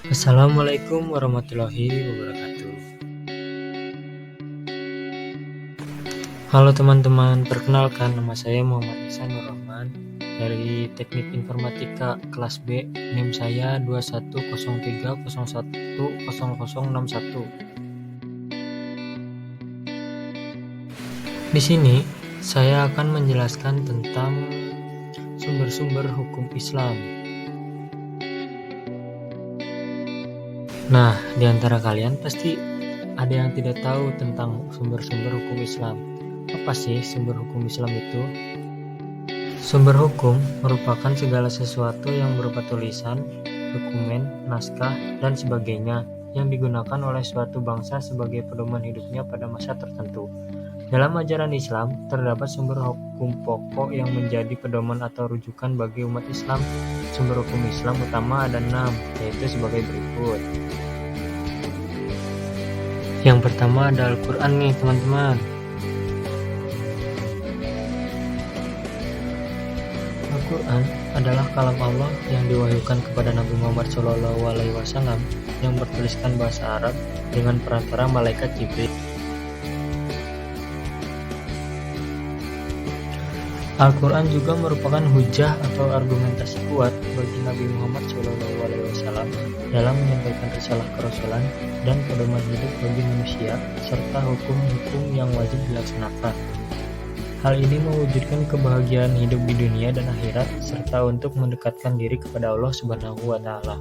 Assalamualaikum warahmatullahi wabarakatuh. Halo teman-teman, perkenalkan nama saya Muhammad Ihsan Nur Rahman dari Teknik Informatika kelas B. NIM saya 2103010061. Di sini saya akan menjelaskan tentang sumber-sumber hukum Islam. Nah, di antara kalian pasti ada yang tidak tahu tentang sumber-sumber hukum Islam. Apa sih sumber hukum Islam itu? Sumber hukum merupakan segala sesuatu yang berupa tulisan, dokumen, naskah, dan sebagainya yang digunakan oleh suatu bangsa sebagai pedoman hidupnya pada masa tertentu. Dalam ajaran Islam, terdapat sumber hukum pokok yang menjadi pedoman atau rujukan bagi umat Islam. Sumber hukum Islam utama ada 6, yaitu sebagai berikut. Yang pertama ada Al-Quran nih teman-teman. Al-Quran adalah kalam Allah yang diwahyukan kepada Nabi Muhammad SAW yang bertuliskan bahasa Arab dengan perantara malaikat Jibril. Al-Quran juga merupakan hujah atau argumentasi kuat bagi Nabi Muhammad SAW dalam menyampaikan risalah kerasulan dan pedoman hidup bagi manusia serta hukum-hukum yang wajib dilaksanakan. Hal ini mewujudkan kebahagiaan hidup di dunia dan akhirat serta untuk mendekatkan diri kepada Allah Subhanahu wa taala.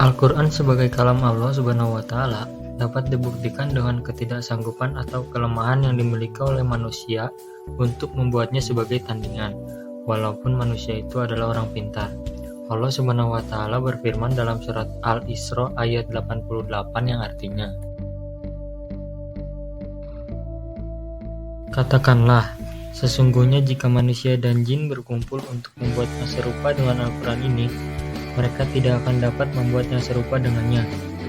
Al-Quran sebagai kalam Allah Subhanahu wa taala dapat dibuktikan dengan ketidaksanggupan atau kelemahan yang dimiliki oleh manusia untuk membuatnya sebagai tandingan, walaupun manusia itu adalah orang pintar. Allah Subhanahu wa taala berfirman dalam surat Al-Isra ayat 88 yang artinya, "Katakanlah, sesungguhnya jika manusia dan jin berkumpul untuk membuat yang serupa dengan Al-Quran ini, mereka tidak akan dapat membuat yang serupa dengannya,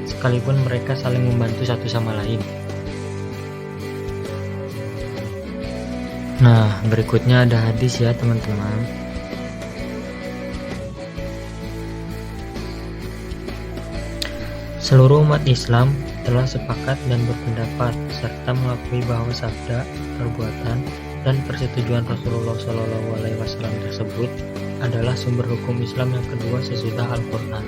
sekalipun mereka saling membantu satu sama lain." Nah, berikutnya ada hadis ya teman-teman. Seluruh umat Islam telah sepakat dan berpendapat serta mengakui bahwa sabda, perbuatan, dan persetujuan Rasulullah SAW tersebut adalah sumber hukum Islam yang kedua sesudah Al-Quran.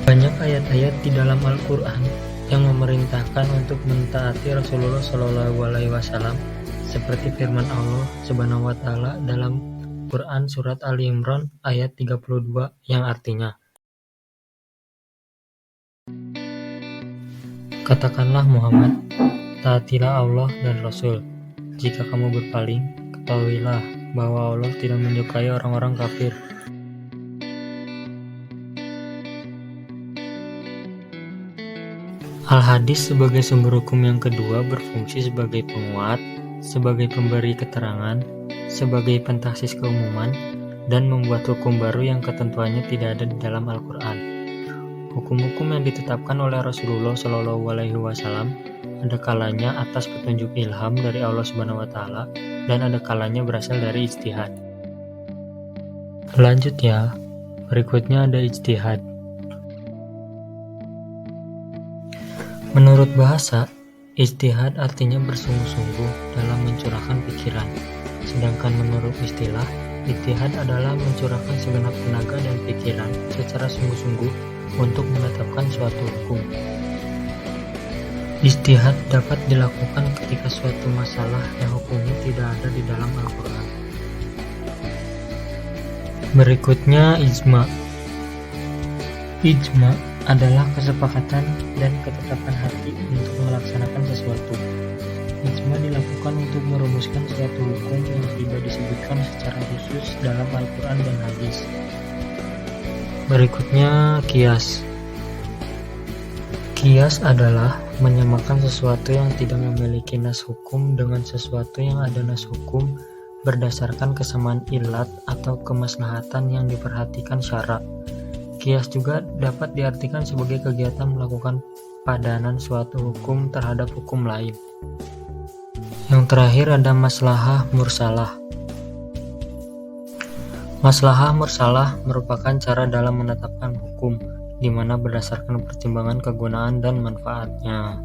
Banyak ayat-ayat di dalam Al-Quran yang memerintahkan untuk mentaati Rasulullah SAW, seperti firman Allah Subhanahu wa taala dalam Quran surat Ali Imran ayat 32 yang artinya, "Katakanlah Muhammad, taatilah Allah dan Rasul. Jika kamu berpaling, ketahuilah bahwa Allah tidak menyukai orang-orang kafir." Al-Hadis sebagai sumber hukum yang kedua berfungsi sebagai penguat, sebagai pemberi keterangan, sebagai pentaksis keumuman, dan membuat hukum baru yang ketentuannya tidak ada di dalam Al-Quran. Hukum-hukum yang ditetapkan oleh Rasulullah SAW ada kalanya atas petunjuk ilham dari Allah Subhanahu wa taala dan ada kalanya berasal dari ijtihad. Lanjut ya, berikutnya ada ijtihad. Menurut bahasa, ijtihad artinya bersungguh-sungguh dalam mencurahkan pikiran, sedangkan menurut istilah, ijtihad adalah mencurahkan segenap tenaga dan pikiran secara sungguh-sungguh untuk menetapkan suatu hukum. Ijtihad dapat dilakukan ketika suatu masalah yang hukumnya tidak ada di dalam Al-Quran. Berikutnya ijma. Ijma adalah kesepakatan dan ketetapan hati untuk melaksanakan sesuatu. Ijma dilakukan untuk merumuskan suatu hukum yang tidak disebutkan secara khusus dalam Al-Quran dan hadis. Berikutnya qiyas. Qiyas adalah menyamakan sesuatu yang tidak memiliki nas hukum dengan sesuatu yang ada nas hukum berdasarkan kesamaan ilat atau kemaslahatan yang diperhatikan syara. Qiyas juga dapat diartikan sebagai kegiatan melakukan padanan suatu hukum terhadap hukum lain. Yang terakhir ada maslahah mursalah. Maslahah mursalah merupakan cara dalam menetapkan hukum, di mana berdasarkan pertimbangan kegunaan dan manfaatnya.